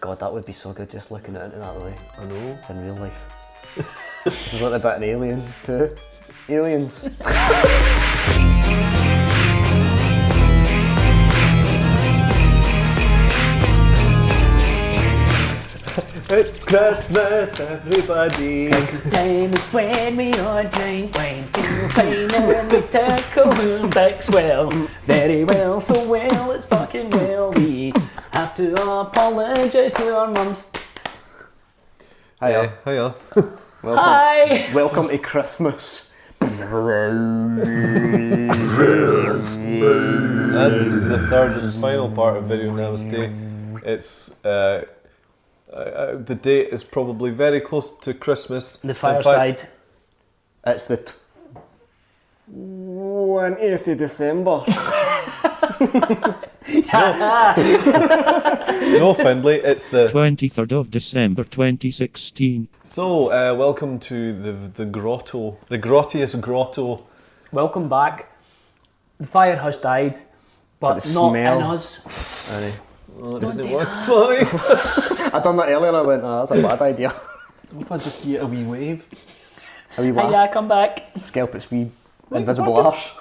God, that would be so good just looking at it that way. I know. In real life. This is like a bit an Alien too. Aliens. It's Christmas, everybody. Christmas time is when we all drink wine, feel fine and we tackle back well. Very well, so well, it's fucking well. We have to apologise to our mums. Hiya. Hiya. Hi! Welcome to Christmas. As this is the third and final part of Video Namaste, it's the date is probably very close to Christmas. The fire's died. It's the 20th of December. No, Findlay, it's the 23rd of December 2016. So, welcome to the grotto, the grottiest grotto. Welcome back. The fire has died, but the not smell. in us. Aye. Oh, it doesn't do work. that. Sorry. I done that earlier and I went, that's a bad idea. What if I just get a wee wave? A wee laugh. Hiya, come back. Scalp its wee invisible arse.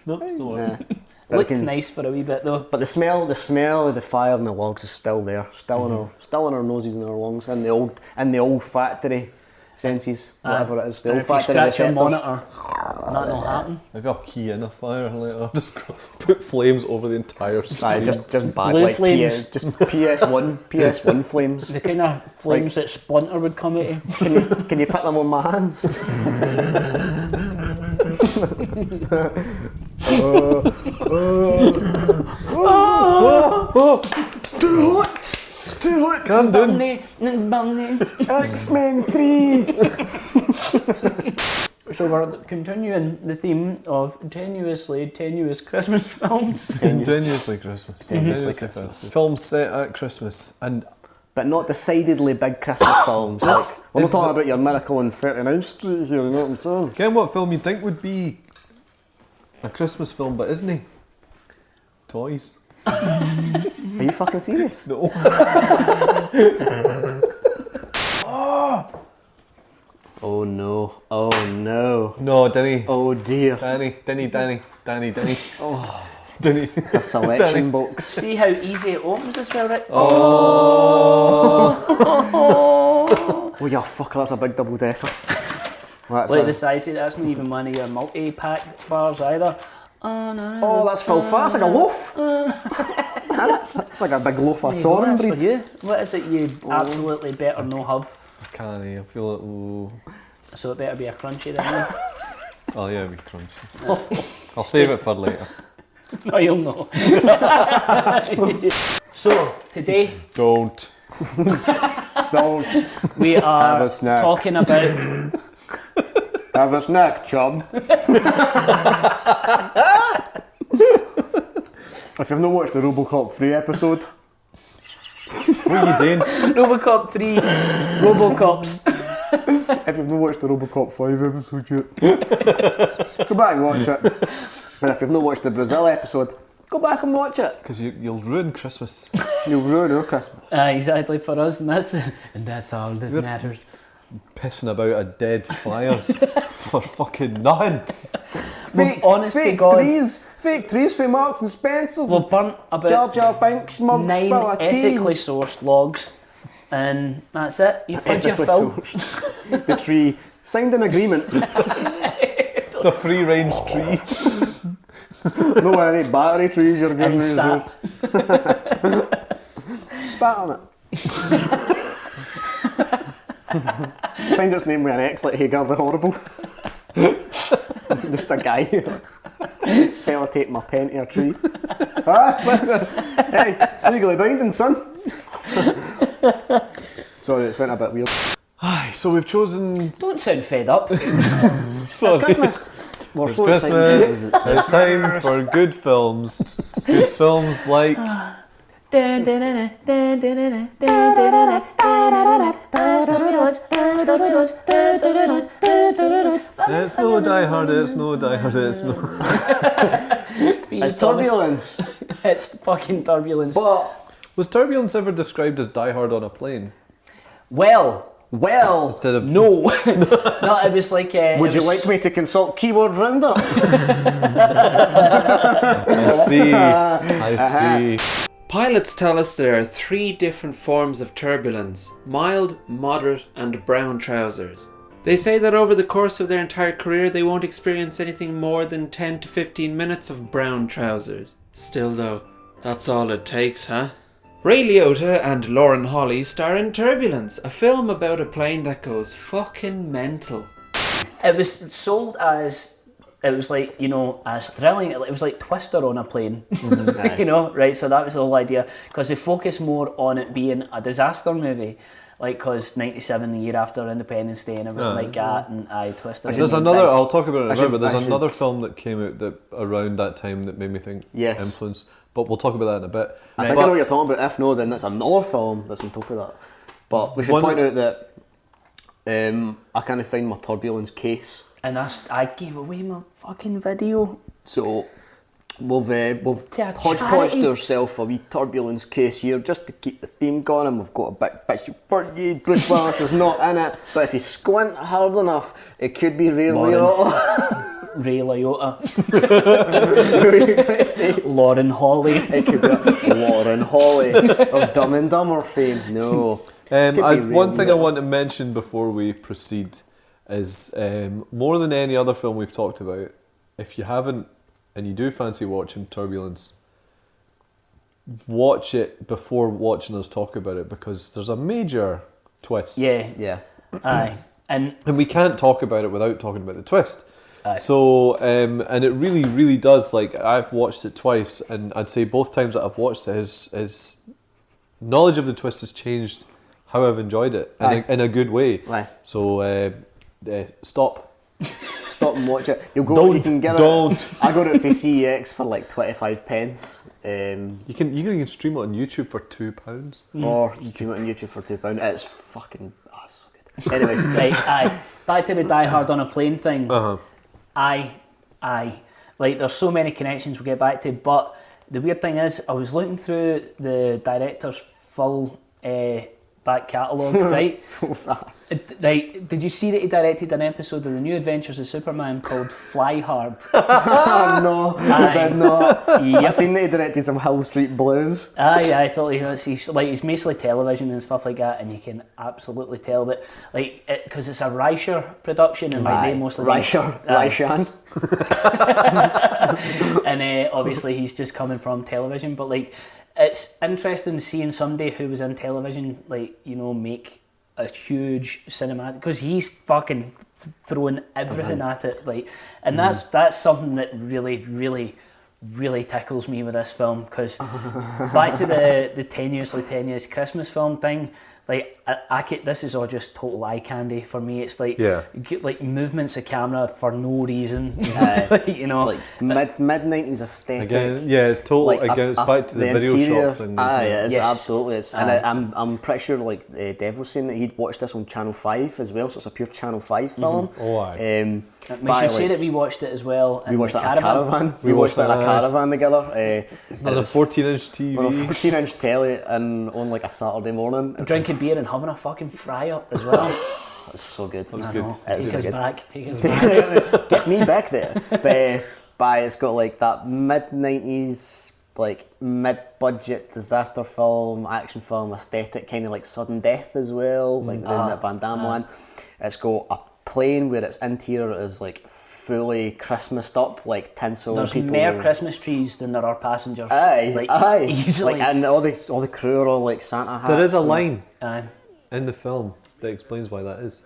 No, it's not working. Nah. Looked Reckons- nice for a wee bit though. But the smell of the fire and the logs is still there, still in our noses and our lungs, in the olfactory senses, whatever it is, the And if you olfactory scratch your receptors. monitor, that'll happen. Maybe I'll key in a fire later. I'll just put flames over the entire Aye, screen. just bad Blue like flames. just PS1 flames. The kind of flames that Splinter would come at you. Can you put them on my hands? It's too hot! It's too hot! Calm down. Xmas.3! So we're continuing the theme of tenuous Christmas films. Continuously Christmas. Tenuously Christmas. Films set at Christmas. And But not decidedly big Christmas films. Like, we're not talking about your Miracle on 39th Street here, you know what I'm saying? again, what film you'd think would be a Christmas film, but isn't he? Toys. Are you fucking serious? No. Oh no, oh no, No, Denny. oh dear. Danny. Oh. Denny. It's a selection Danny. box. See how easy it opens as well, right? Oh yeah, fuck, that's a big double decker. That's Look at a- the size of it, that's not even one of your multi-pack bars either. Oh, that's full fat, it's like a loaf. It's like a big loaf of There you go, Soren that's for bread. you. What is it you absolutely better no have? I can't. I feel it. Ooh. So it better be a crunchy then. Oh yeah, we crunchy. I'll save it for later. No, you'll know. So, today Don't. Don't we Have are a snack. talking about have a snack, chum. If you've not watched the Robocop 3 episode, What are you doing? Robocop 3 Robocops. if you've not watched the Robocop 5 episode yet, go back and watch it. And if you've not watched the Brazil episode, go back and watch it. Because you'll ruin Christmas. You'll ruin our Christmas. Exactly for us, and that's all that matters. Pissing about a dead fire for fucking nothing. We've, honest to fake God, fake trees for Marks and Spencer's. we've burnt Jar about Jar Binks mugs 9 full of tea. ethically sourced logs, and that's it. You've had your Ethically fill. sourced. The tree signed an agreement. It's a free range tree. No one any battery trees you're giving And me. sap. Spat on it. Signed its name with an X like Hagar the Horrible. Just a guy. Sellotape my pen to a tree. Hey, legally binding, son. Sorry, it's went a bit weird. Aye, so we've chosen. Don't sound fed up. Sorry. Christmas. We're It's so Christmas. excited. It's time for good films. Good films like. It's no Die Hard, it's no Die Hard, it's no. It's Turbulence. It's fucking Turbulence. But Was Turbulence ever described as Die Hard on a plane? Well, Instead of no. No, it was like... Would you like me to consult Keyword Roundup? I see. Pilots tell us there are 3 different forms of turbulence: mild, moderate and brown trousers. They say that over the course of their entire career they won't experience anything more than 10 to 15 minutes of brown trousers. Still though, that's all it takes, huh? Ray Liotta and Lauren Holly star in Turbulence, a film about a plane that goes fucking mental. It was sold as, it was like, you know, as thrilling. It was like Twister on a plane, you know, right? So that was the whole idea, because they focus more on it being a disaster movie, like, because 97, the year after Independence Day and everything like that, and Twister. There's another, I'll talk about it in a minute, but there's another film that came out that around that time that made me think influence. But we'll talk about that in a bit. I think I know what you're talking about. If no, then that's another film that's on top of that. But we should point out that I can't find my Turbulence case. And I gave away my fucking video. So we've To a hodgepodged charity. ourselves a wee Turbulence case here just to keep the theme going, and we've got a big picture for you. Bruce Willis is not in it, but if you squint hard enough, it could be Ray Liotta. Ray Liotta. Lauren Holly. It could be Lauren Holly of Dumb and Dumber fame. No. One thing I want to mention before we proceed is more than any other film we've talked about, if you haven't and you do fancy watching Turbulence, watch it before watching us talk about it, because there's a major twist. Yeah. Aye. And we can't talk about it without talking about the twist. Aye. So, and it really, really does, like, I've watched it twice, and I'd say both times that I've watched it, his knowledge of the twist has changed how I've enjoyed it, in a good way. Aye. So, stop. Stop and watch it. You'll go. Don't. You can get Don't. it. I got it for CEX for like 25 pence. You can stream it on YouTube for £2. Or stream it on YouTube for £2. It's fucking so good. Anyway, right, aye. Back to the Die Hard on a plane thing. Aye. Like, there's so many connections we'll get back to, but the weird thing is, I was looking through the director's full back catalogue, right? what's that? Right, did you see that he directed an episode of The New Adventures of Superman called Fly Hard? No, I did not. Yep. I seen that he directed some Hill Street Blues. Aye, totally. He's mostly television and stuff like that, and you can absolutely tell that, like, because it's a Reicher production, and like they mostly Reishan. and obviously he's just coming from television, but like, it's interesting seeing somebody who was in television, like, you know, make a huge cinematic, because he's fucking throwing everything at it, like, and that's something that really tickles me with this film, because back to the tenuous Christmas film thing, like, this is all just total eye candy for me. It's like, you get, like, movements of camera for no reason, you know. It's like mid-90s aesthetic. Again, it's total. Like it's back to the video interior, shop thing. It's Yes. absolutely. And I'm pretty sure, like, Dev was saying that he'd watched this on Channel 5 as well, so it's a pure Channel 5 film. Oh, aye. We should say that we watched it as well. We watched that in a caravan. We watched that in a caravan together. On a 14-inch TV. On a 14-inch telly, and on like a Saturday morning. Drinking beer and having a fucking fry up as well. It's so good. That was I good. know. It's Take us good. back. Take us back. Get me back there. But it's got like that mid-90s, like mid-budget disaster film, action film aesthetic, kind of like Sudden Death as well, like that Van Damme one. It's got a plane where its interior is like fully Christmased up, like tinsel. There's people. more Christmas trees than there are passengers. Aye. Easily. Like, and all the crew are all like Santa hats. There is a and- line Aye. in the film that explains why that is.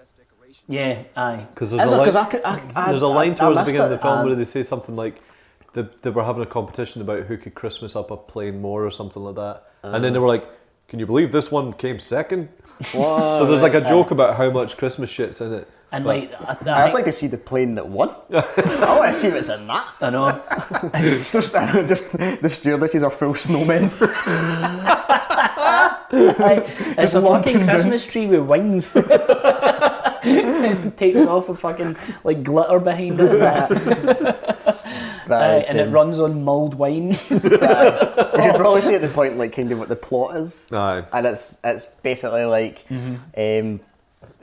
Yeah, aye. Because Is there's it? a 'Cause line. There's a line towards the missed beginning of it. the film where they say something like they were having a competition about who could Christmas up a plane more or something like that, and then they were like, "Can you believe this one came second?" So there's like a joke about how much Christmas shit's in it. And But- like, I'd like to see the plane that won. I want to see what's in that. I know. just the stewardesses are full snowmen. It's a lumping fucking down. Christmas tree with wings. It takes off with fucking like glitter behind it. But and it runs on mulled wine. we should probably say at the point, like, kind of what the plot is. Aye. And it's basically like Ray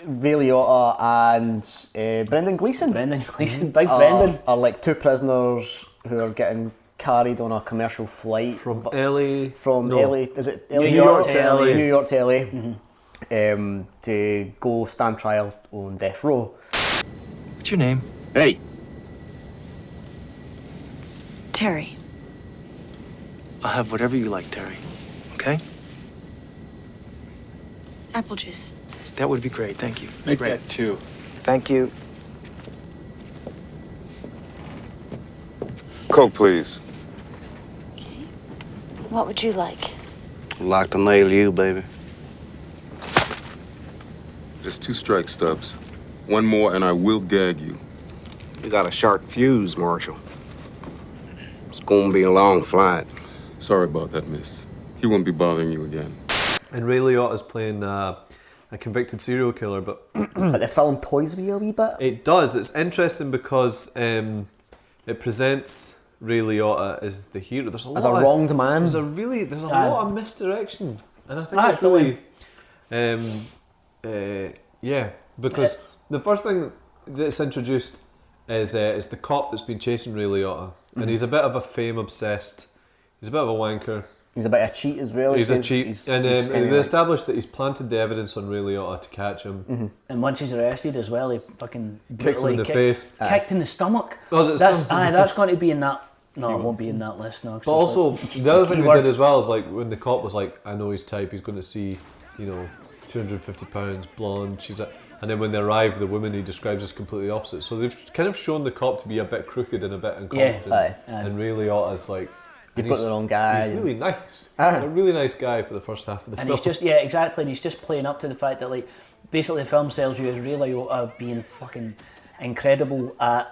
Liotta and Brendan Gleeson. Brendan Gleeson, big Brendan. Are like two prisoners who are getting carried on a commercial flight From LA. from No. LA. Is it LA? New York to LA. New York to LA. To go stand trial on death row. What's your name? Hey, Terry. I'll have whatever you like, Terry. Okay? Apple juice. That would be great, thank you. Make that 2. Thank you. Coke, please. Okay. What would you like? I'd like to nail you, baby. There's 2 strike stubs. One more and I will gag you. You got a sharp fuse, Marshal. It's gonna be a long flight. Sorry about that, miss. He won't be bothering you again. And Ray Liotta's playing a convicted serial killer, but But the film toys me a wee bit. it does. It's interesting because it presents Ray Liotta as the hero. There's a As lot a of, wronged man. There's a lot of misdirection, and I think it's totally. really, yeah, because the first thing that's introduced is the cop that's been chasing Ray Liotta, and he's a bit of a fame obsessed. He's a bit of a wanker. He's a bit of a cheat as well. He's a says cheat, he's and kinda they like- established that he's planted the evidence on Ray Liotta to catch him. And once he's arrested as well, he fucking Kicks him in the face. Kicked in the stomach. Oh, is it That's stomach? that's going to be in that. No, it won't be in that list. No. 'cause But it's also, like- the other thing they keyword. did as well is like when the cop was like, I know his type, he's going to see, £250, blonde, and then when they arrive, the woman he describes is completely opposite. So they've kind of shown the cop to be a bit crooked and a bit incompetent. aye. And Ray Liotta's like, You've and got he's- the wrong guy. He's really nice. Ah. A really nice guy for the first half of the And film. he's just, yeah, exactly, and he's just playing up to the fact that, like, basically the film sells you as Ray Liotta being fucking incredible at,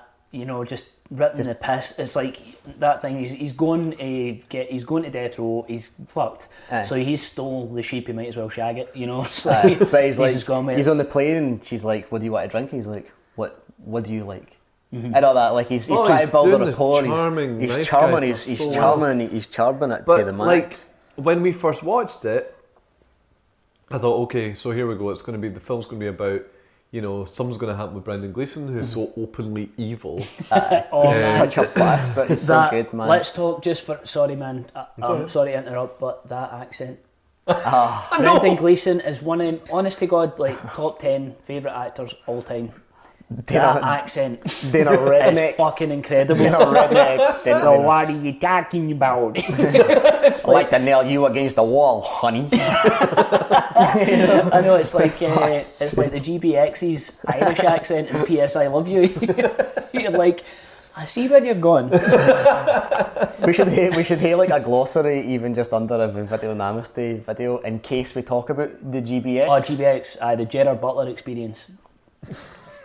just ripping the piss. It's like that thing. He's going to death row. He's fucked. Aye. So he's stole the sheep. He might as well shag it. It's Aye, like, but he's like, just gone with he's it. on the plane and she's like, what do you want to drink? And he's like, what do you like? And all that, like he's Oh, trying he's to build a doing the rapport. charming, He's nice charming. guy He's stuff so charming. He's charming it to But the like max. when we first watched it, I thought, okay, so here we go. It's going to be the film's going to be about, something's going to happen with Brendan Gleeson, who's so openly evil. Oh, He's man. such a bastard. He's so That- good, man. Let's talk just for. Sorry, man. I'm sorry to interrupt, but that accent. Ah. Brendan Gleeson is one of, honest to God, like top 10 favourite actors all time. That accent Being a is redneck. fucking incredible. Being a redneck. So what are you talking about? I'd like to nail you against the wall, honey. I know it's like the GBX's Irish accent in P.S. I Love You. You're like, I see where you're going. We should have like a glossary even just under every video Namaste video in case we talk about the GBX. Oh, GBX, the Gerard Butler experience.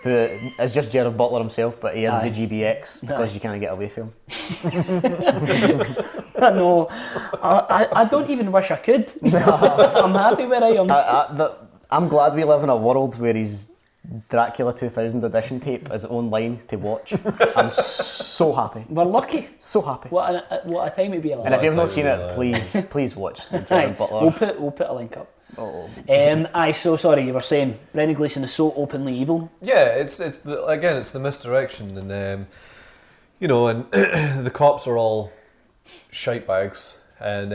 Who is just Gerard Butler himself, but he is the GBX because you can't get away from him. I know. I don't even wish I could. I'm happy where I am. I'm glad we live in a world where his Dracula 2000 edition tape is online to watch. I'm so happy. We're lucky. So happy. What a time to be alive. And if you've not seen it, please watch the Gerard Butler. We'll put a link up. Oh. So sorry, you were saying Brendan Gleeson is so openly evil. Yeah, it's the misdirection, and and the cops are all shite bags, and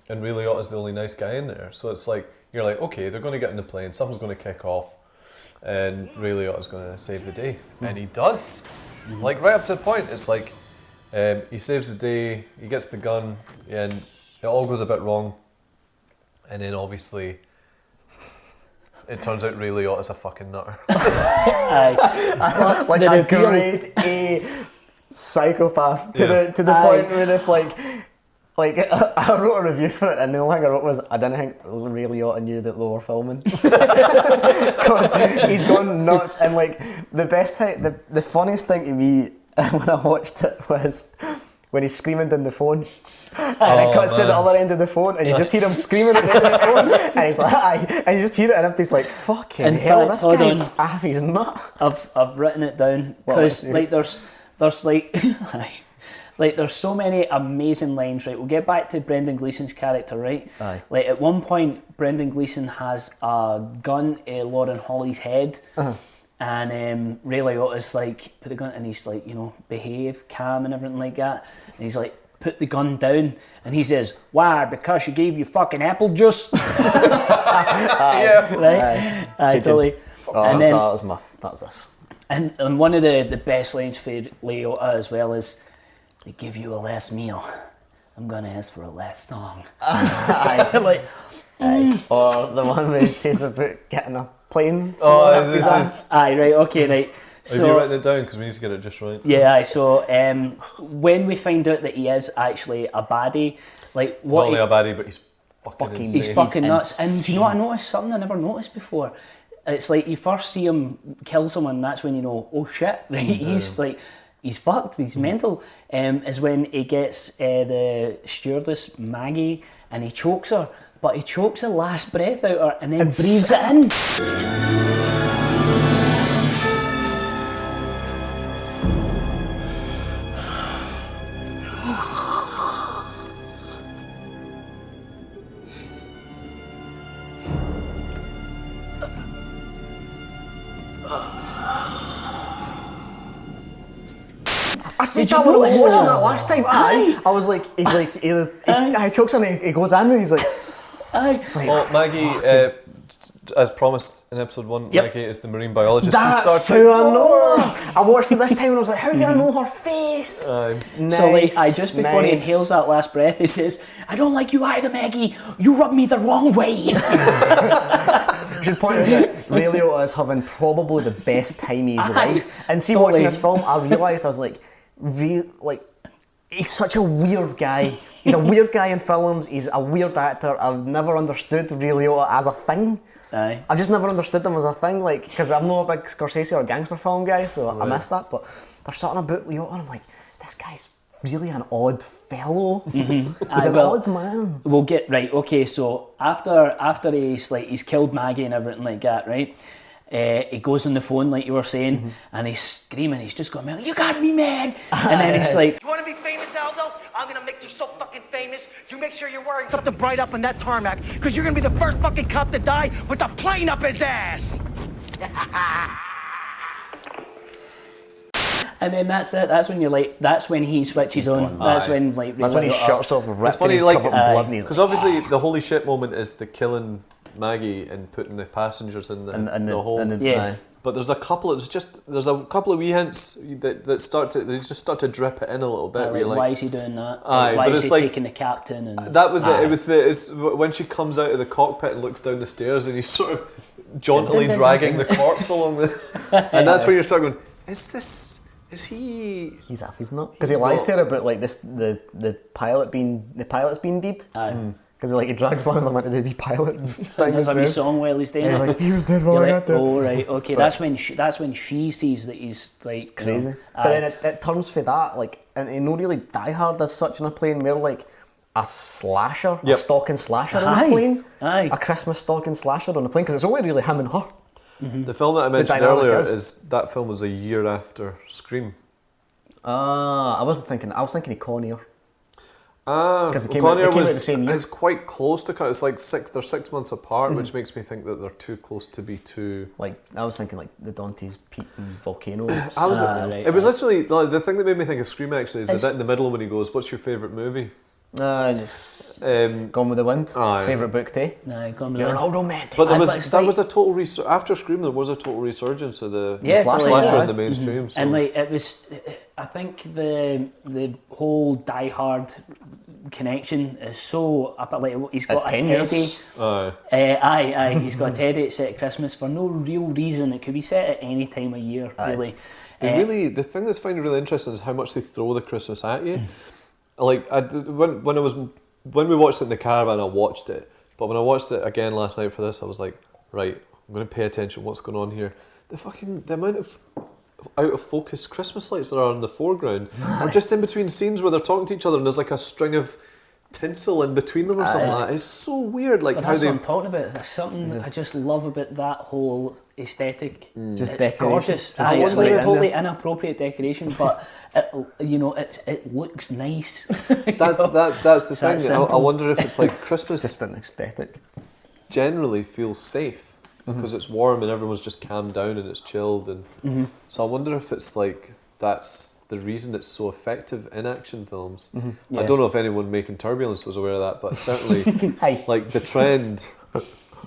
Ray Liotta's the only nice guy in there. So it's like you're like, okay, they're going to get in the plane, something's going to kick off, and Ray Liotta's going to save the day, and he does, like right up to the point. It's like he saves the day, he gets the gun, and it all goes a bit wrong, and then obviously. It turns out Ray Liotta's a fucking nutter. Like the a reveal. grade A psychopath to Yeah. the point where it's like I wrote a review for it, and the only thing I wrote was I didn't think Ray Liotta knew that they were filming because he's gone nuts. And like the best thing, the funniest thing to me when I watched it was when he's screaming down the phone. And it cuts to the other end of the phone, and you just hear him screaming at the end of the phone, and he's like, aye, and you just hear it, and everybody's like, fucking In hell, fact, this hold guy's on. off his nut. I've written it down What because was like there's like Like, there's so many amazing lines, right? We'll get back to Brendan Gleeson's character, right? Aye. Like, at one point, Brendan Gleeson has a gun at Lauren Holly's head, and Ray Liotta's like, put the gun, and he's like, you know, behave, calm and everything like that. And he's like, put the gun down, and he says, why? Because she gave you fucking apple juice? Yeah. Right? Aye, totally. Oh, And that then- was us. And one of the best lines for Liotta as well is, they give you a last meal, I'm gonna ask for a last song. Like, Or the one where he says about getting a plane. Oh, this is. aye, right, okay, right. Have you written it down? Because we need to get it just right. Yeah, aye, so when we find out that he is actually a baddie, like Not what only a baddie, but he's fucking Fucking- insane. he's fucking He's nuts. And do you know what I insane. noticed? Something I never noticed before. It's like you first see him kill someone, that's when you know, oh shit, right? He's like, he's fucked, he's mental. Is when he gets the stewardess Maggie and he chokes her, but he chokes the last breath out her and then breathes it in. I said Did you that when I was notice watching that? that last time. Aye. I was like, he chokes on it, he goes in and he's like, Aye. it's like, Well, Maggie, as promised in episode 1, Yep. Maggie is the marine biologist that's who who started. I know her. I watched it this time and I was like, how do I know her face? Nice, So like, just before he nice. inhales that last breath, he says, I don't like you either, Maggie. You rub me the wrong way. You should point out that Ray Liotta is having probably the best time of his Aye, life. And see, totally. watching this film, I realised I was like, he's such a weird guy. He's a weird guy in films. He's a weird actor. I've never understood Ray Liotta as a thing. Aye. I've just never understood him as a thing, like, because I'm not a big Scorsese or gangster film guy, so I miss that. But there's something about Liotta, and I'm like, this guy's really an odd fellow. He's Aye, an well, odd man. We'll get right. Okay, so after he's killed Maggie and everything like that, right? He goes on the phone like you were saying, and he's screaming. He's just going, "You got me, man!" And then he's like, You want to be famous, Aldo? I'm gonna make you so fucking famous. You make sure you're wearing something bright up on that tarmac, because you're gonna be the first fucking cop to die with a plane up his ass. and then that's it. That's when you're like, that's when he switches on. That's when like That's when he Ray Liotta- shuts off, It's ripped, funny, and he's like, covered in blood, and he's because like, obviously the holy shit moment is the killing Maggie and putting the passengers in the, and the hole. Yeah. But there's a couple of wee hints that they just start to drip it in a little bit. Like, where you're why like, is he doing that? Aye, Why but is it's he like- taking the captain? And that was it. It's when she comes out of the cockpit and looks down the stairs and he's sort of jauntily dragging the corpse along the, and that's where you're starting going, is he? he's off, he's not, because he lies to her about like this the pilot's been dead. Aye. Because like he drags one of them into the wee pilot thing. There's as a wee well. song while he's doing And it. he's like, he was dead while You're I like, got there. oh right, okay. That's when she sees that he's like Crazy. you know, But then it turns for that, like, and no really Die Hard as such in a plane, more like a slasher, a Yep. stalking slasher on Aye, a plane. aye. A Christmas stalking slasher on a plane, because it's only really him and her. The film that I mentioned dynamic earlier is- that film was a year after Scream. I was thinking of Con Air. Ah, 'Cause it came Con out- Air it came out was the same year. it's quite close to cut. It's like they're 6 months apart, which makes me think that they're too close to be too. Like, I was thinking like the Dante's Peak and Volcano. I was. right, It was literally like, the thing that made me think of Scream actually is the It's- bit in the middle when he goes, "What's your favourite movie?" Just Um, Gone with the Wind. Aye. Favourite book too. Nah, gone with You're an that. old romantic. but there Aye, was but it's that like- was a total after Scream. There was a total resurgence of the Yeah, slasher, totally, slasher yeah. in the mainstream. So. And like it was, I think the whole Die Hard connection is so up at like he's got It's a 10 teddy. years. Aye, he's got a teddy set at Christmas for no real reason. It could be set at any time of year, really. The thing that's finding really interesting is how much they throw the Christmas at you. Like when we watched it in the caravan, I watched it, but when I watched it again last night for this, I was like, right, I'm going to pay attention to what's going on here. The amount of out of focus Christmas lights that are in the foreground, or just in between scenes where they're talking to each other, and there's like a string of tinsel in between them or something like that. It's so weird, like But how that's they. what I'm talking about. There's something I just love about that whole aesthetic. Just it's decoration. gorgeous. Just It's what's right like in totally there. inappropriate decoration, but it looks nice. That's the It's thing. that I simple. wonder if it's like Christmas Just an aesthetic. generally feels safe because it's warm and everyone's just calmed down and it's chilled, and so I wonder if it's like that's the reason it's so effective in action films. I don't know if anyone making Turbulence was aware of that, but certainly like the trend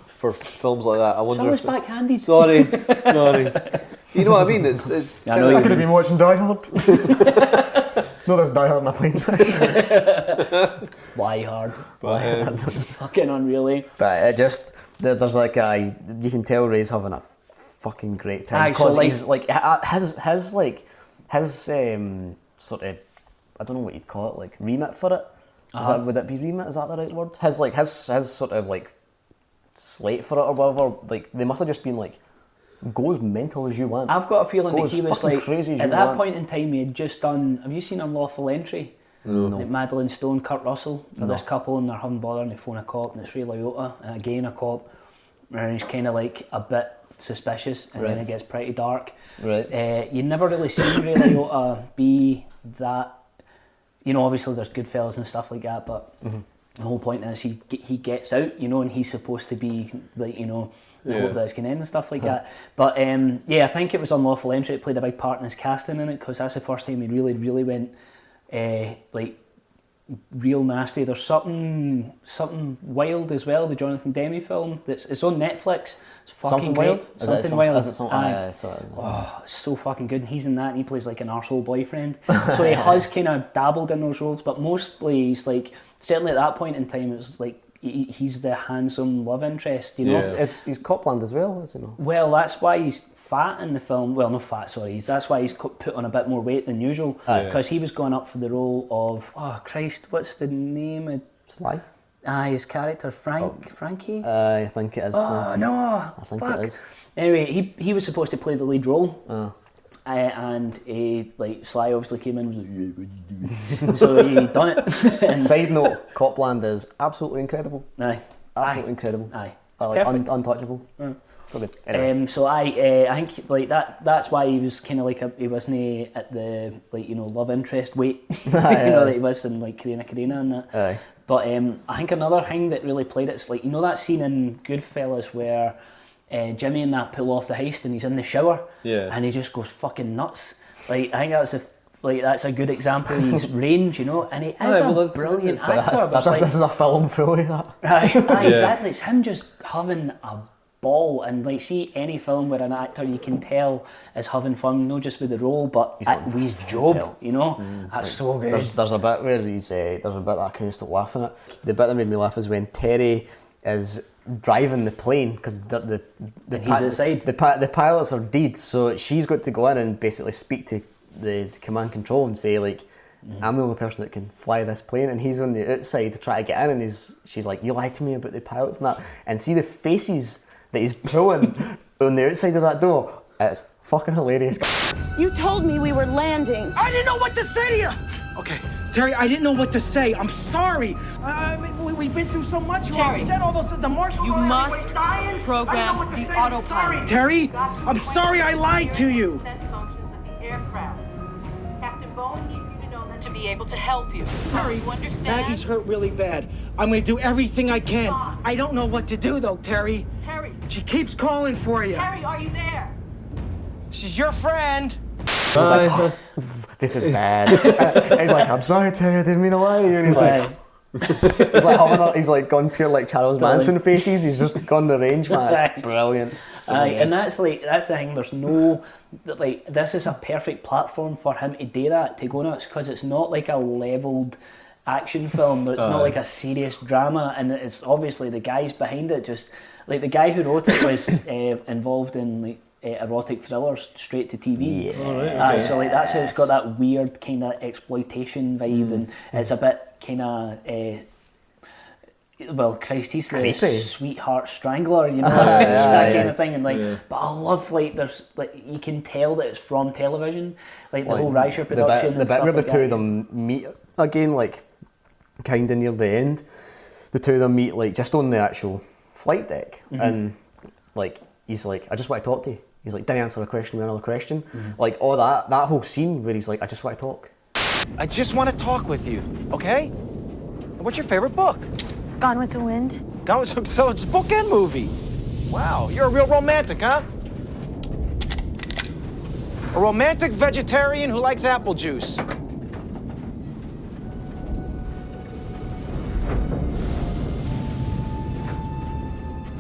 for films like that. I wonder. always if backhanded. Sorry. You know what I mean? It's. I know you Could have been watching Die Hard. No, there's Die Hard in a plane crash. Why hard? But, Fucking unreal, eh? But it just there's like you can tell Ray's having a fucking great time. Aye, so 'Cause like- he's like his sort of, I don't know what you'd call it, like remit for it. Would it be remit? Is that the right word? His sort of like slate for it or whatever. Like they must have just been like, go as mental as you want. I've got a feeling Go that as he was fucking like, crazy as at you that want. point in time, he had just done. Have you seen Unlawful Entry? No. Like Madeline Stone, Kurt Russell. They're this couple and they're having bother and they phone a cop and it's Ray Liotta and again a cop, and he's kind of like a bit suspicious and then Right. it gets pretty dark. Right. You never really see Ray Liotta be that. You know, obviously there's Goodfellas and stuff like that, but the whole point is he gets out, you know, and he's supposed to be like, you know, the hope that it's going to end and stuff like that. But I think it was Unlawful Entry that played a big part in his casting in it, because that's the first time he really went like real nasty. There's something wild as well, the Jonathan Demme film it's on Netflix. It's fucking Something great. Wild? Something Wild. Is it something? Aye. Oh, it's so fucking good. And he's in that and he plays like an arsehole boyfriend. So he has kind of dabbled in those roles, but mostly he's like, certainly at that point in time, it was like he's the handsome love interest, you know? He's Copland as well, is he not? Well, that's why he's fat in the film. Well, not fat, sorry. That's why he's put on a bit more weight than usual. Because he was going up for the role of, oh Christ, what's the name of... Sly? His character, Frankie? I think it is. Oh, no. I think it is. Anyway, he was supposed to play the lead role. And Sly obviously came in and was like, so he done it. And Side note, Copland is absolutely incredible. Aye. Absolutely incredible. Aye. Like Perfect. untouchable. So good. Anyway. So I think like that's why he was kind of like he wasn't at the love interest weight that he was in like Karina and that. Aye. But I think another thing that really played it's like, you know that scene in Goodfellas where Jimmy and that pull off the heist and he's in the shower and he just goes fucking nuts. Like I think that's a good example of his range, you know, and he is a brilliant actor. This is a film fully that. Aye, exactly. It's him just having a ball, and like see any film where an actor you can tell is having fun, not just with the role, but with his job, you know. That's so good. There's a bit where there's a bit that I couldn't stop laughing at. The bit that made me laugh is when Terry is driving the plane because he's outside. The pilots are dead, so she's got to go in and basically speak to the command control and say like, I'm the only person that can fly this plane, and he's on the outside to try to get in, and she's like, you lied to me about the pilots and that, and see the faces that he's pulling on the outside of that door. It's fucking hilarious. You told me we were landing. I didn't know what to say to you. Okay, Terry, I didn't know what to say. I'm sorry. We've been through so much. Terry, You said all those. The marshal. You must program the autopilot. Terry, I'm sorry I lied to you. Captain Bowen needs you to know that to be able to help you. Terry, you understand? Maggie's hurt really bad. I'm gonna do everything I can. I don't know what to do though, Terry. Terry. She keeps calling for you. Terry, are you there? She's your friend. This is bad. He's like, I'm sorry, Terry, I didn't mean to lie to you. And he's like, he's like gone pure like Charles Manson faces. He's just gone the range, man. It's brilliant. So and that's the thing. There's no this is a perfect platform for him to do that, to go nuts, because it's not like a leveled action film. It's not like a serious drama, and it's obviously the guys behind it. Just like the guy who wrote it was involved in like erotic thrillers straight to TV. So like that's how it's got that weird kind of exploitation vibe, and it's a bit kind of well, Christ, he's the sweetheart strangler, you know, that kind of thing, and like, but I love like there's like you can tell that it's from television, like the whole Reicher production. The bit where the two of them meet again, like kind of near the end, the two of them meet like just on the actual flight deck, and like he's like, I just want to talk to you. He's like, didn't answer a question with another question. Like all that whole scene where he's like, I just want to talk. I just want to talk with you, okay? What's your favorite book? Gone with the Wind. So it's a book and movie. Wow, you're a real romantic, huh? A romantic vegetarian who likes apple juice.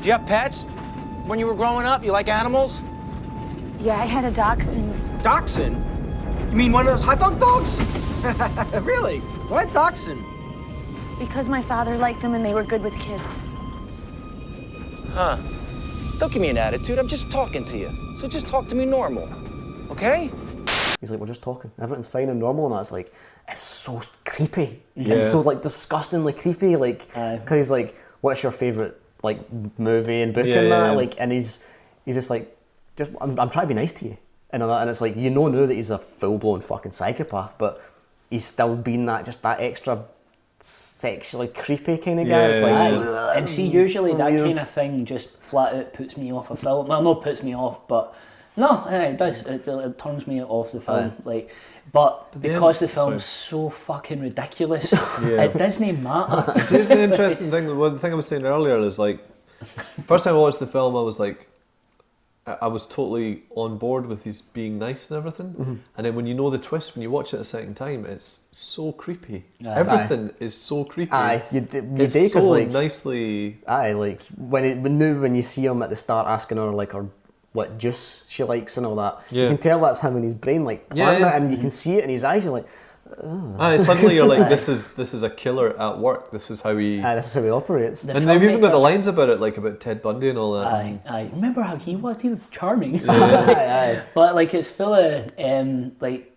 Do you have pets? When you were growing up, you like animals? Yeah, I had a dachshund. Dachshund? You mean one of those hot dog dogs? Really? Why dachshund? Because my father liked them and they were good with kids. Huh. Don't give me an attitude. I'm just talking to you. So just talk to me normal. Okay? He's like, we're just talking. Everything's fine and normal, and that's like, it's so creepy. Yeah. It's so like disgustingly creepy. Like, because he's like, what's your favourite like movie and book and that? Like, and he's just like, I'm trying to be nice to you, and all that. And it's like, you know now that he's a full blown fucking psychopath, but he's still been that extra sexually creepy kind of guy. It's like, and see, usually that kind of thing just flat out puts me off a film. Well, not puts me off, but no, it does. It turns me off the film. Like, but because the film's so fucking ridiculous, it doesn't matter. So here's the interesting thing. The thing I was saying earlier is like, first time I watched the film, I was like, I was totally on board with his being nice and everything. And then when you know the twist, when you watch it a second time, it's so creepy. Everything is so creepy. It's so like, nicely. Like when you see him at the start asking her like what juice she likes and all that, you can tell that's him in his brain like planning it, and you can see it in his eyes. You're like, suddenly you're like, this is a killer at work. This is how he operates. And they've even got the lines about it, like about Ted Bundy and all that. I remember how he was charming. But like it's full of like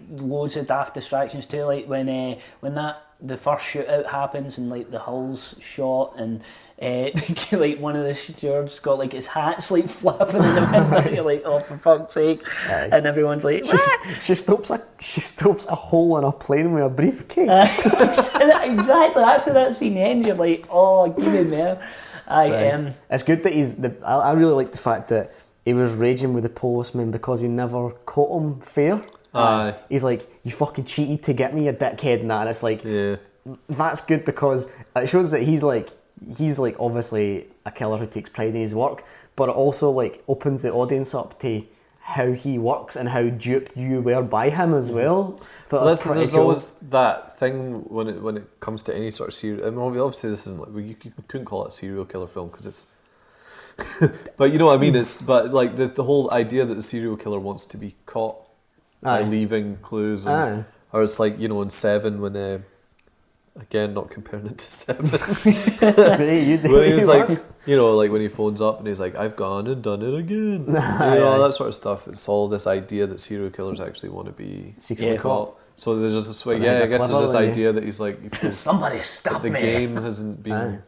loads of daft distractions too. Like when the first shootout happens and like the hull's shot and like one of the stewards got like his hat's like flapping in the wind. You're like, oh, for fuck's sake! And everyone's like, she stops a hole in a plane with a briefcase. Exactly. That's how that scene ends. You're like, oh, get in there. It's good that I really like the fact that he was raging with the policeman because he never caught him fair. He's like, you fucking cheated to get me, a dickhead, and that. And it's like, that's good because it shows that he's like obviously a killer who takes pride in his work, but it also like opens the audience up to how he works and how duped you were by him as well. There's always that thing when it comes to any sort of serial. I mean, obviously this isn't like you couldn't call it a serial killer film because it's. But you know what I mean. It's but like the whole idea that the serial killer wants to be caught by leaving clues, or it's like, you know, in Seven when again, not comparing it to Seven. When he was like, you know, like when he phones up and he's like, I've gone and done it again. That sort of stuff. It's all this idea that serial killers actually want to be secretly caught. So there's just this way, I guess there's this idea that he's like, somebody stop me. The game hasn't been.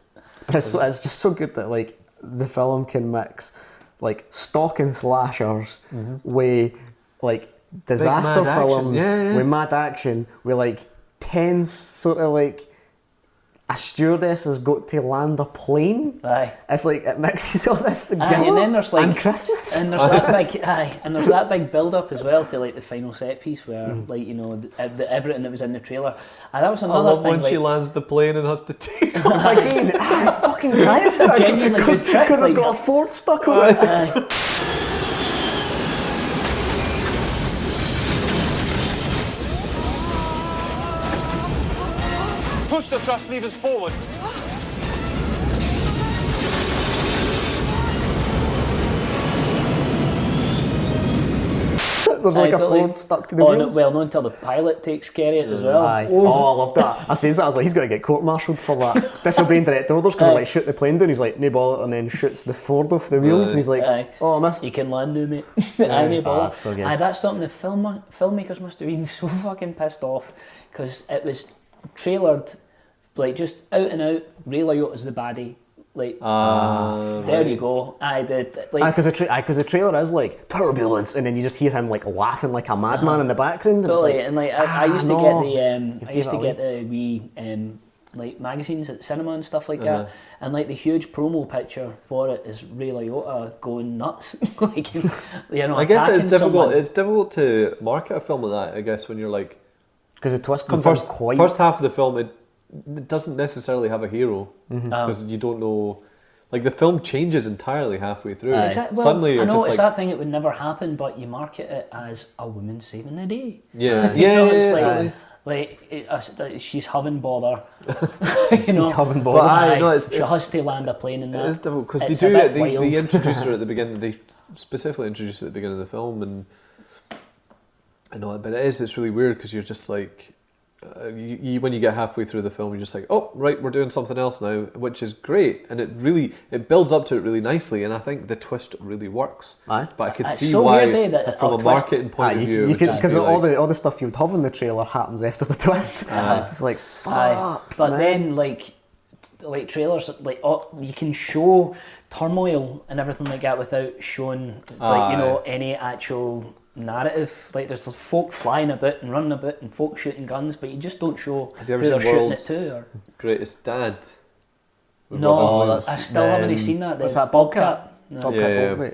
But it's just so good that like the film can mix like stalking slashers with like disaster films with mad action, with like tense sort of like a stewardess has got to land a plane. It's like it mixes all this together. And then there's like and Christmas. And there's that big build up as well to like the final set piece where like, you know, the everything that was in the trailer. And that was another I love thing, when she lands the plane and has to take off again. Fucking that's a genuinely good trick. Because it's got a Ford stuck on it. Push the thrust levers forward. There's like a Ford stuck to the wheels. Well, not until the pilot takes care of it as well. I love that. I says that, I was like, he's got to get court-martialed for that. Disobeying direct orders because they like shoot the plane down. He's like, no bother, and then shoots the Ford off the wheels, and he's like, I missed. You can land now, mate. No bother. That's so good. That's something the filmmakers must have been so fucking pissed off because it was trailered like just out and out. Ray Liotta's the baddie. Like, there you go. Because the trailer is like Turbulence, and then you just hear him like laughing like a madman in the background. Totally, and like I used to get the wee like magazines at cinema and stuff like that, and like the huge promo picture for it is Ray Liotta going nuts. Like, you know, I guess it's difficult. someone. It's difficult to market a film like that. I guess when you're like, because the twist comes first quite. First half of the film, it doesn't necessarily have a hero because you don't know. Like the film changes entirely halfway through. Suddenly you're I know just it's like, that thing. It would never happen, but you market it as a woman saving the day. Yeah, You know, it's totally. she's having bother. You know, having But bother. she has to land a plane in that. It is difficult because It's they a do bit it. They wild. introduce her at the beginning. They specifically introduce it at the beginning of the film, and I know, but it's really weird because you're just like, when you get halfway through the film, you're just like, oh right, we're doing something else now, which is great, and it builds up to it really nicely, and I think the twist really works. Aye. But I could It's see so why, weird, that from a twist- marketing point of view, because all the stuff you would have in the trailer happens after the twist. It's just like, fuck, but man. then like trailers, like you can show turmoil and everything like that without showing like, you know, any actual narrative. Like there's folk flying about and running about and folk shooting guns, but you just don't show have who you ever they're seen shooting it World's to. Or Greatest Dad? With no, Robin Williams? I still haven't seen that. What's The that, Bobcat? No. Yeah.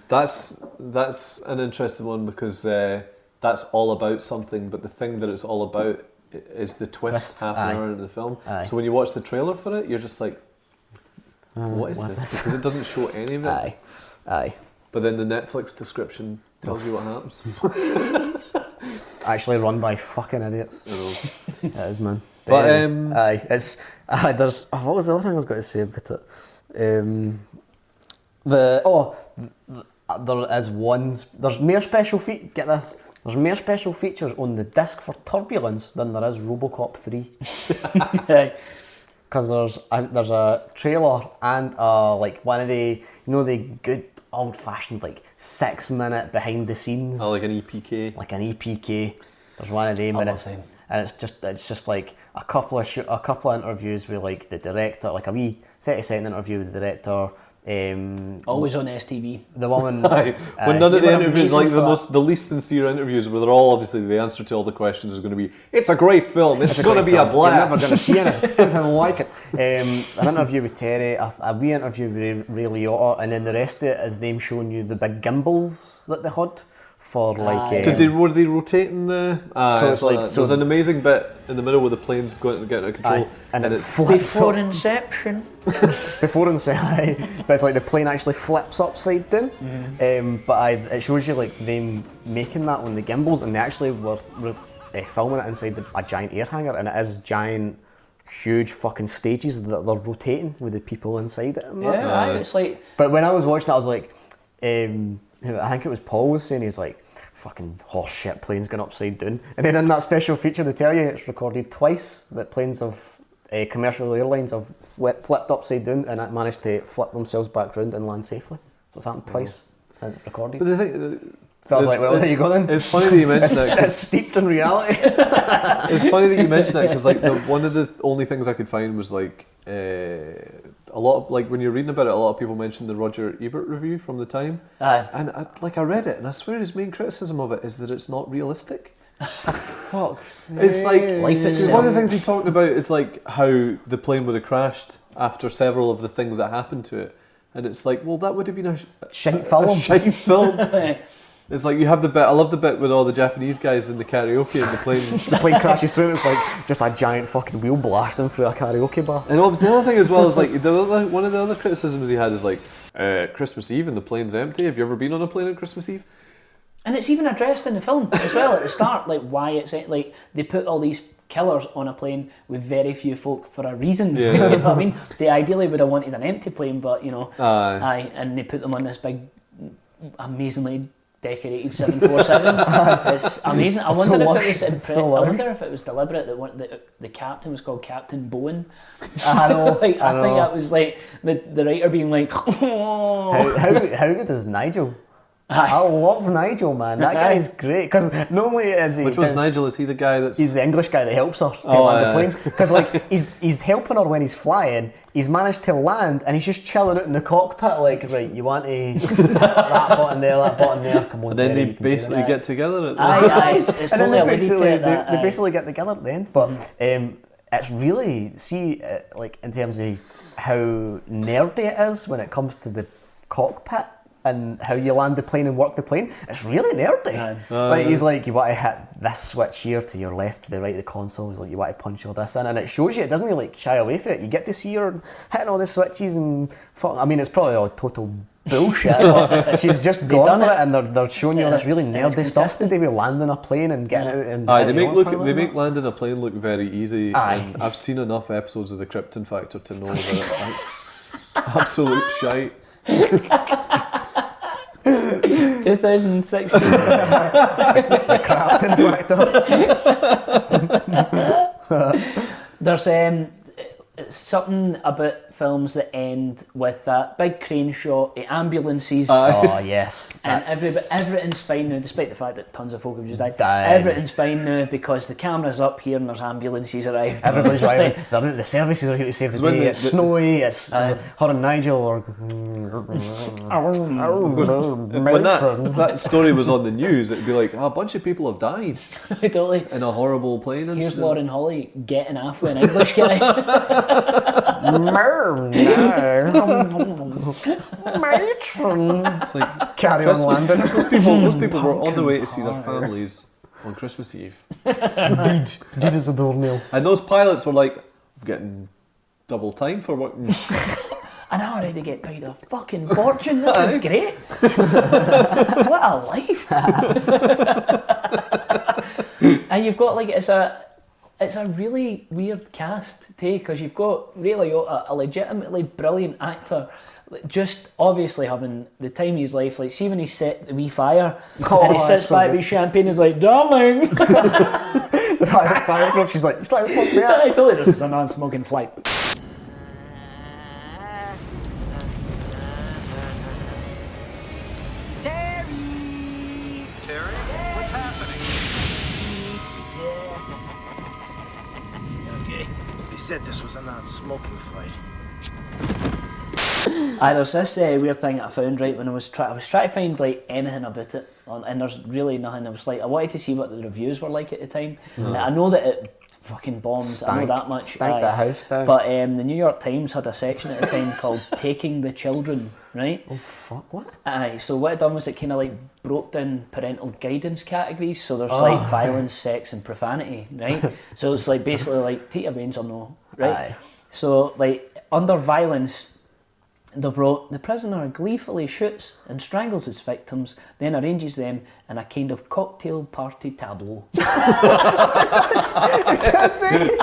That's an interesting one because that's all about something, but the thing that it's all about is the twist half an hour into the film. So when you watch the trailer for it, you're just like, what is this? Because it doesn't show any of it. Aye. But then the Netflix description tells you what happens. Actually run by fucking idiots. I know. It is, man. But there's what was the other thing I was going to say about it? There's more special get this. There's more special features on the disc for Turbulence than there is RoboCop 3. Because there's a trailer and like one of the, you know, the good old fashioned like 6-minute behind the scenes. Oh, like an EPK. Like an EPK. There's one of them, and it's just like a couple of interviews with like the director, like a wee 30-second interview with the director. Always on STV. The woman. When none of the interviews, like the least sincere interviews, where they're all obviously the answer to all the questions is going to be, "It's a great film. It's going to be a blast. You're never going to see anything like it." An interview with Terry, a wee interview with Ray Liotta, and then the rest of it is them showing you the big gimbals that they had for like. Were they rotating the? So it's like there's an amazing bit in the middle where the plane's going to get out of control, and it it's flips Before up. Inception. Before Inception, but it's like the plane actually flips upside down. It shows you like them making that on the gimbals, and they actually were filming it inside a giant air hangar, and it is giant, huge fucking stages that they're rotating with the people inside it. And that. It's like. But when I was watching it, I was like, I think it was Paul was saying, he's like, fucking horse shit, planes going upside down. And then in that special feature, they tell you it's recorded twice that planes of commercial airlines have flipped upside down and managed to flip themselves back round and land safely. So it's happened twice and recorded. But the thing, so I was like, well, there you go then. It's funny that you mention that. It's steeped in reality. It's funny that you mention that because like one of the only things I could find was like a lot of, like when you're reading about it, a lot of people mentioned the Roger Ebert review from the time. And I read it, and I swear his main criticism of it is that it's not realistic. Fuck's It's like Life itself. one of the things he talked about is like how the plane would have crashed after several of the things that happened to it, and it's like, well, that would have been a shite film. A shite film. It's like you have the bit. I love the bit with all the Japanese guys in the karaoke in the plane. The plane crashes through, and it's like just a giant fucking wheel blasting through a karaoke bar. And the other thing as well is like one of the other criticisms he had is like Christmas Eve and the plane's empty. Have you ever been on a plane on Christmas Eve? And it's even addressed in the film as well at the start, like why it's like they put all these killers on a plane with very few folk for a reason. Yeah. You know what I mean? They ideally would have wanted an empty plane, but you know, and they put them on this big, amazingly decorated 747. It's amazing. I wonder if it was deliberate that the captain was called Captain Bowen. I know. I think that was like the writer being like, oh. How good is Nigel? I love Nigel, man. That guy's great. Because normally Which was Nigel? Is he the guy that's... He's the English guy that helps her to land the plane. Because like he's helping her when he's flying. He's managed to land and he's just chilling out in the cockpit like, right, you want to that button there, come on. And then Terry, they basically get together at the Aye, it's and then totally they basically get together at the end. But it's really, see, like in terms of how nerdy it is when it comes to the cockpit and how you land the plane and work the plane, it's really nerdy. Like he's like, you want to hit this switch here to your left, to the right of the console. He's like, you want to punch all this in, and it shows you. It doesn't like shy away from it. You get to see her hitting all the switches and I mean, it's probably all total bullshit, but she's just gone for it, and they're showing you all this really nerdy stuff to do with landing a plane and getting out. And they make landing a plane look very easy. And I've seen enough episodes of the Krypton Factor to know that it's absolute shite. 2016. The Krypton Factor. There's something about films that end with that big crane shot, the ambulances. Oh yes, and everything's fine now, despite the fact that tons of folk have just died. Everything's fine now because the camera's up here and there's ambulances arrived. Everybody's driving. The services are here to save the day. It's snowy. It's her and Nigel or. When that story was on the news, it'd be like, a bunch of people have died. Totally. In a horrible plane incident. Here's Lauren Holly getting half with an English guy. It's like carry on landing. Those people were on the way to see their families on Christmas Eve. Indeed as a doornail. And those pilots were like, I'm getting double time for working. And I already get paid a fucking fortune. This is great. What a life. And you've got like it's a really weird cast too, because you've got really a legitimately brilliant actor, just obviously having the time of his life. Like, see when he's set the wee fire and he sits by with champagne, he's like, darling. The fire group, she's like, let's try to smoke me out. I told you this is a non-smoking flight. Said this was a non-smoking flight. There's this weird thing that I found right when I was trying to find like anything about it, and there's really nothing. I was like, I wanted to see what the reviews were like at the time. I know that it fucking bombed. I know that much. Stank that house down. But the New York Times had a section at the time called "Taking the Children." Right? Oh fuck! What? So what it done was it kind of like broke down parental guidance categories. So there's like violence, sex, and profanity. Right? So it's like basically like take your brains or no. Right? So like under violence, they've wrote, the prisoner gleefully shoots and strangles his victims, then arranges them in a kind of cocktail party tableau. That's it.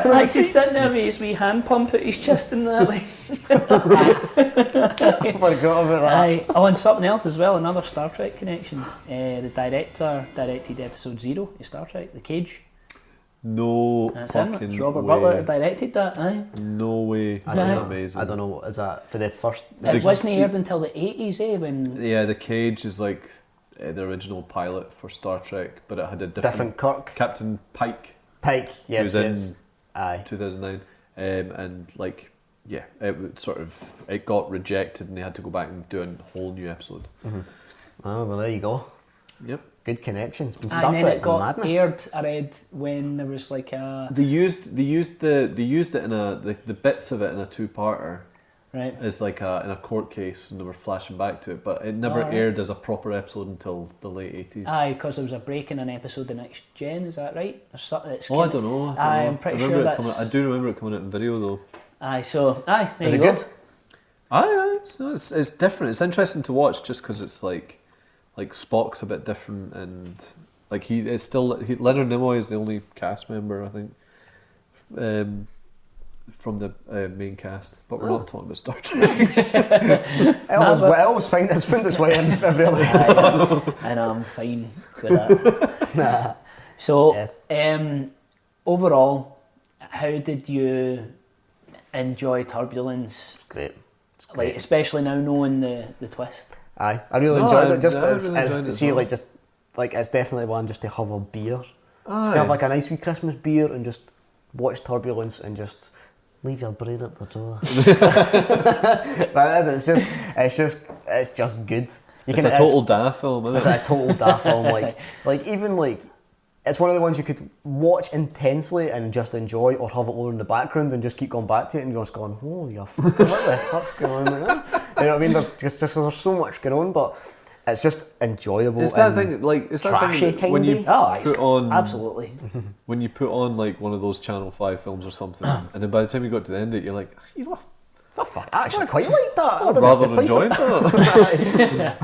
Like he's sitting there with his wee hand pump at his chest and that. Like. I forgot about that. And something else as well, another Star Trek connection. The director directed episode 0 of Star Trek, The Cage. No That's fucking him. It's Robert way. Butler who directed that, No way. That's amazing. I don't know, what is that for the first... It wasn't aired until the 80s, when... Yeah, The Cage is like the original pilot for Star Trek, but it had a different Kirk. Captain Pike. Yes, who's in 2009. And like, yeah, it got rejected and they had to go back and do a whole new episode. Mm-hmm. Oh, well, there you go. Yep. Good connections. And then it got aired, I read, when there was like a... They used it in the bits of it in a 2-parter. Right. As like in a court case, and they were flashing back to it, but it never aired as a proper episode until the late 80s. Aye, because there was a break in an episode of Next Gen, is that right? I don't know. I'm pretty sure that's... I do remember it coming out in video though. Aye, so, there is you it go. good? Aye, it's different. It's interesting to watch just because it's like Spock's a bit different, and like Leonard Nimoy is the only cast member, I think, from the main cast. But we're not talking about Star Trek. I always find this way in every other episode. And I'm fine with that. So, yes. Overall, how did you enjoy Turbulence? It's great. Like, especially now knowing the twist. Aye, I really enjoyed it. Just it's definitely one just to have a beer. Just to have like a nice wee Christmas beer and just watch Turbulence and just leave your brain at the door. But it's just good. It's a total Da film, isn't it? It's a total Da film. Like even like it's one of the ones you could watch intensely and just enjoy, or have it on in the background and just keep going back to it and you're just going, oh, you're fucking, what the fuck's going on right now? You know what I mean? There's so much going on, but it's just enjoyable. It's that thing, like, it's that trashy thing kind when you of. put on, absolutely. When you put on like one of those Channel 5 films or something, and then by the time you got to the end of it, you're like, you know, I actually quite like that. I'd rather enjoy that.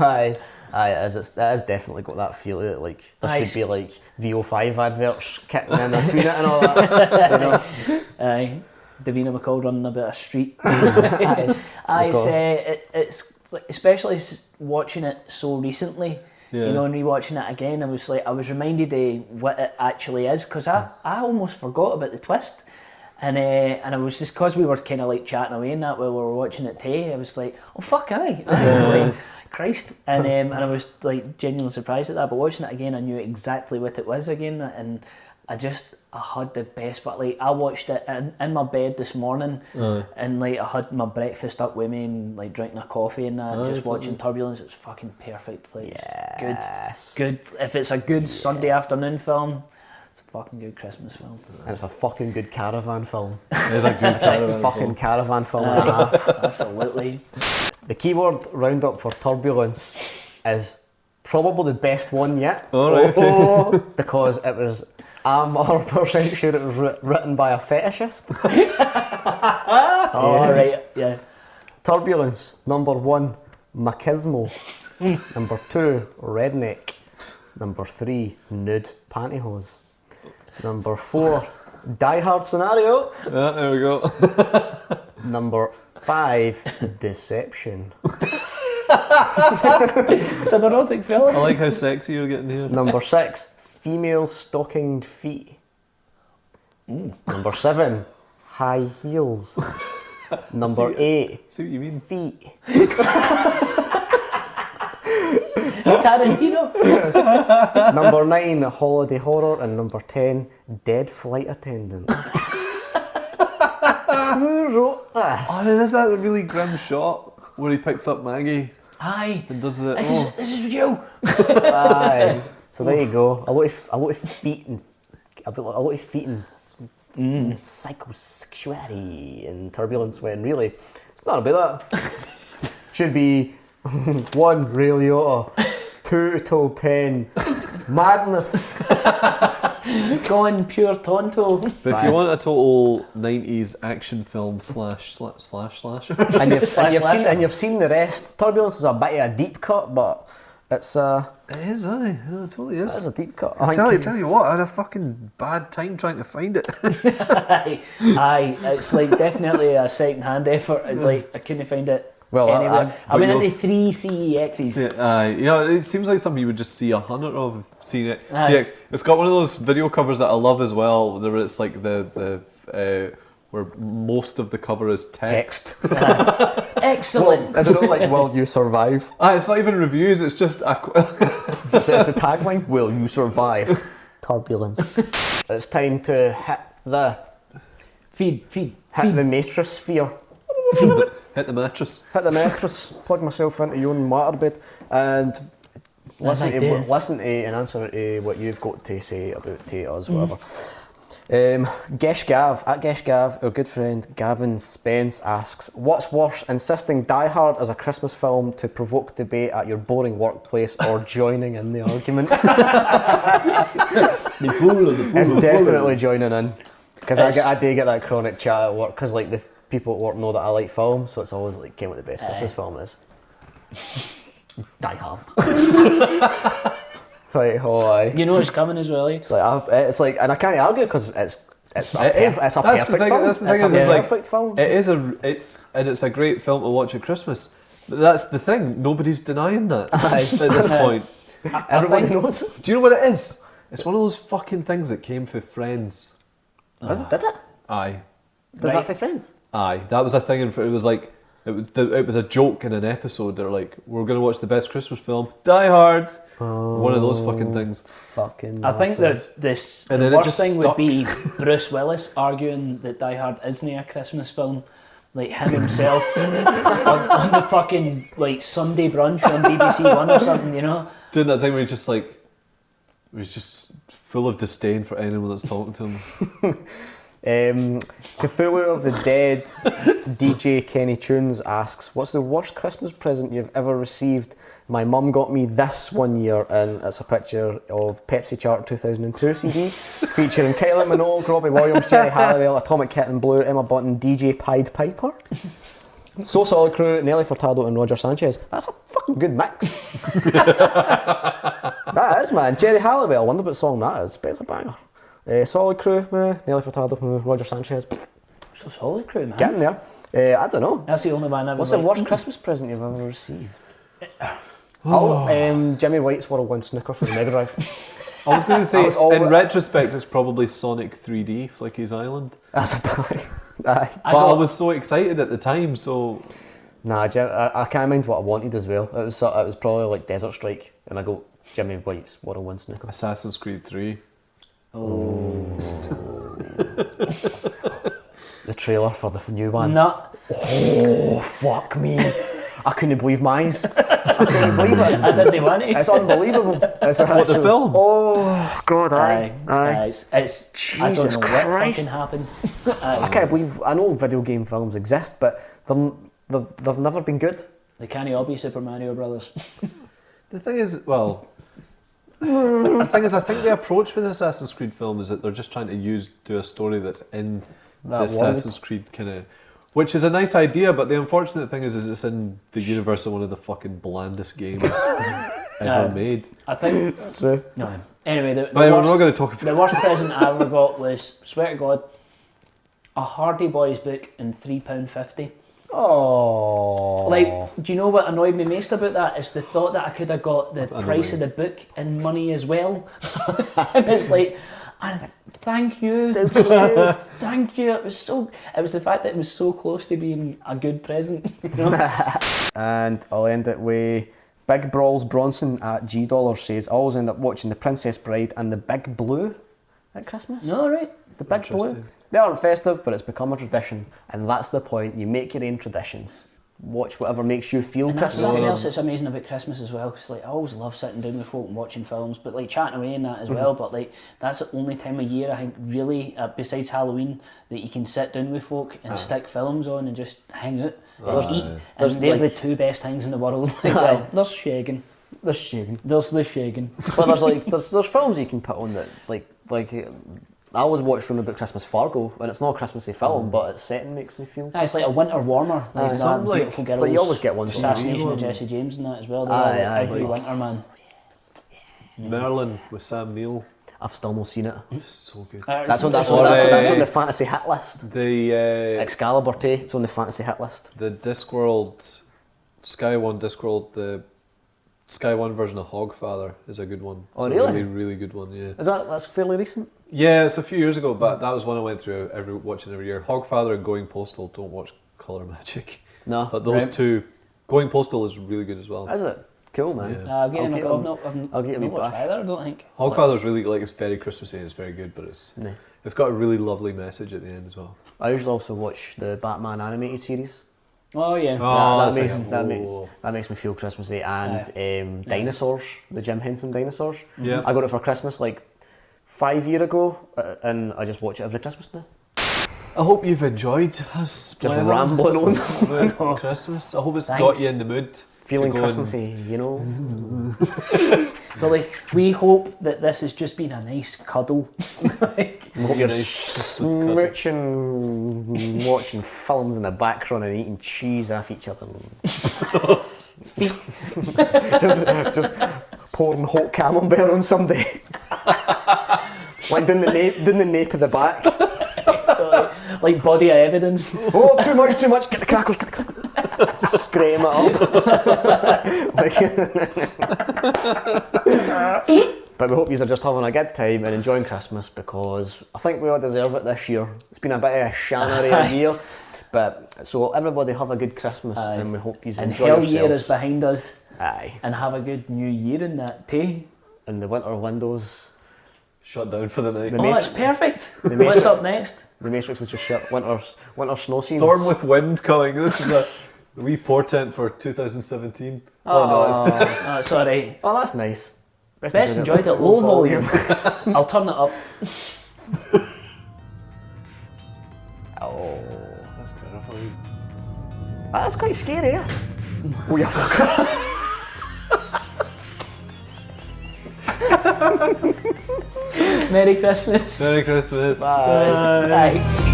Aye, it is definitely got that feel to it. Like there should be like VO5 adverts kicking in between it and all that. You know? Aye, Davina McCall running about a street. It's like, especially watching it so recently. Yeah. You know, and rewatching it again, I was reminded of what it actually is, because I almost forgot about the twist. And I was just, because we were kind of like chatting away and that while we were watching it today, I was like, oh fuck, aye. Like, Christ. And I was like genuinely surprised at that, but watching it again I knew exactly what it was again, and I had the best, but like I watched it in my bed this morning, and like I had my breakfast up with me and like drinking a coffee and that, just watching Turbulence. It's fucking perfect. Like, it's good. If it's a good Sunday afternoon film, it's a fucking good Christmas film. And it's a fucking good caravan film. It is a good fucking caravan film and a half. Absolutely. The keyword roundup for Turbulence is probably the best one yet. Alright, okay. Because it was, I'm 100% sure it was written by a fetishist. Right, yeah. Turbulence, number 1, machismo. Number 2, redneck. Number 3, nude pantyhose. Number 4, Die Hard scenario. Yeah, there we go. Number 5, deception. It's an erotic film. I like how sexy you're getting here. Number 6, female stockinged feet. Number 7, high heels. Number 8, see what you mean? feet. Tarantino. Number 9, holiday horror, and number 10, dead flight attendant. Who wrote this? Oh, there's that really grim shot where he picks up Maggie. Aye. And does the. This is you. Aye. So there you go. A lot of feet and psychosexuality and Turbulence, when really it's not about that. Should be 1, Ray Liotta, 2 till 10, madness. Gone pure tonto. But if you want a total 90s action film slash and you've seen the rest, Turbulence is a bit of a deep cut, but it's it is, aye, it totally is. It is a deep cut. I tell you what, I had a fucking bad time trying to find it. Aye, it's like definitely a second-hand effort. Like I couldn't find it. Well, anywhere. I went into 3 CEXs. You know, it seems like something you would just see 100 of. CX. It's got one of those video covers that I love as well, where it's like the where most of the cover is text. Excellent. Is it not like, will you survive? It's not even reviews, it's just It's a tagline, will you survive? Turbulence. It's time to hit the feed the matrosphere. Hit the mattress. Hit the mattress, plug myself into your own waterbed, and listen to and answer to what you've got to say about to us, whatever. Gesh Gav, at Gesh Gav, our good friend Gavin Spence asks, what's worse, insisting Die Hard as a Christmas film to provoke debate at your boring workplace, or joining in the argument? It's definitely joining in, because I do get that chronic chat at work, because like the people at work know that I like film, so it's always like, what the best Christmas film is. Die Hard. Like, oh, aye. You know it's coming as well. It's like, and I can't argue, because it's a perfect film. That's the thing, it's a perfect film. It's a great film to watch at Christmas. But that's the thing, nobody's denying that at this point. Everybody knows. Do you know what it is? It's one of those fucking things that came for Friends. Did it? Aye. Does that for Friends? Aye, that was a thing, and it was like it was a joke in an episode. They're like, we're going to watch the best Christmas film, Die Hard. One of those fucking things. Fucking. I think that the worst thing would be Bruce Willis arguing that Die Hard isn't a Christmas film. Like him himself on the fucking like Sunday brunch on BBC One or something, you know. Doing that thing where he was just full of disdain for anyone that's talking to him. Cthulhu of the Dead DJ Kenny Tunes asks, what's the worst Christmas present you've ever received? My mum got me this one year, and it's a picture of Pepsi Chart 2002 CD featuring Kylie Minogue, Robbie Williams, Jerry Halliwell, Atomic Kitten Blue, Emma Bunton, DJ Pied Piper, So Solid Crew, Nelly Furtado and Roger Sanchez. That's a fucking good mix. That is, man. Jerry Halliwell, I wonder what song that is, but it's a banger. Solid Crew, Nelly Furtado, Roger Sanchez. So Solid Crew, man. Getting there. I don't know. That's the only one I was What's like, the worst Christmas present you've ever received? Jimmy White's World 1 Snooker for the Mega Drive. I was going to say, in retrospect, it's probably Sonic 3D, Flicky's Island. That's a play. Aye. I was so excited at the time, so... Nah, I can't mind what I wanted as well. It was probably like Desert Strike, and I go, Jimmy White's World 1 Snooker. Assassin's Creed 3. Oh. The trailer for the new one. No. Oh, fuck me. I couldn't believe my eyes. I couldn't believe it. I didn't want it. It's unbelievable. It's what, the film? Oh, God, aye. It's Jesus I don't know Christ. what fucking happened. I can't believe, I know video game films exist, but they've never been good. They can't all be Super Mario Brothers. The thing is, I think the approach with the Assassin's Creed film is that they're just trying to do a story that's in the Assassin's Creed kind of... Which is a nice idea, but the unfortunate thing is it's in the universe of one of the fucking blandest games ever made. I think it's true. No. Anyway, we're not going to talk about the worst present I ever got was, swear to God, a Hardy Boys book in £3.50. Oh. Like, do you know what annoyed me most about that? It's the thought that I could have got the price of the book in money as well. And it's like, thank you. Thank you. It was the fact that it was so close to being a good present. You know? And I'll end it with Big Brawls Bronson at G Dollars says, I always end up watching The Princess Bride and The Big Blue at Christmas. No, right. The Big Blue. They aren't festive, but it's become a tradition, and that's the point. You make your own traditions. Watch whatever makes you feel and that's Christmas. something else that's amazing about Christmas as well, because like, I always love sitting down with folk and watching films, but like chatting away and that as well, but like that's the only time of year I think really, besides Halloween, that you can sit down with folk and stick films on and just hang out and eat. And they're the two best things in the world. Well, there's shagging. There's shagging. There's the shagging. But there's films you can put on that like I always watch Round About Christmas Fargo, and it's not a Christmassy film, but its setting makes me feel. It's like a winter warmer. Like that Beautiful Girls. So you always get one. Assassination of Jesse James and that as well. Every winter, man. Merlin with Sam Neill. I've still not seen it. It's so good. That's on the fantasy hit list. The Excalibur 2. It's on the fantasy hit list. The Discworld, Sky One Discworld, the Sky One version of Hogfather is a good one. It's really? A really, really good one, yeah. That's fairly recent? Yeah, it's a few years ago, but that was one I went through watching every year. Hogfather and Going Postal, don't watch Colour Magic. No. But those two, Going Postal is really good as well. Is it? Cool, man. Yeah. I've not watched either, I don't think. Hogfather's really, it's very Christmassy and it's very good, but it's got a really lovely message at the end as well. I usually also watch the Batman animated series. Oh yeah, that makes me feel Christmassy. And Dinosaurs, the Jim Henson Dinosaurs. Yeah, I got it for Christmas like 5 years ago, and I just watch it every Christmas now. I hope you've enjoyed us just rambling on about Christmas. I hope it's got you in the mood, feeling Christmassy, you know. So like, we hope that this has just been a nice cuddle. I hope you're smooching, watching films in the background and eating cheese off each other. just pouring hot camembert on somebody. Like down the nape of the back. Like body of evidence. Oh, too much, get the crackers. Just scream it up. But we hope you're just having a good time and enjoying Christmas, because I think we all deserve it this year. It's been a bit of a shannery year, but so everybody have a good Christmas, and we hope you enjoy yourselves. And hell year is behind us. Aye. And have a good new year in that too. And the winter windows shut down for the night. That's perfect. What's up next? The Matrix is just shut. Winter snow scene. Storm with wind coming. This is a wee portent for 2017. Oh no, it's that's alright. Oh, that's nice. Best enjoyed at low volume. I'll turn it up. Oh, that's terrifying. That's quite scary, eh? Oh, yeah, fucker. Merry Christmas. Merry Christmas. Bye. Bye.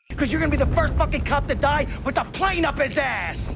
Because you're gonna be the first fucking cop to die with a plane up his ass!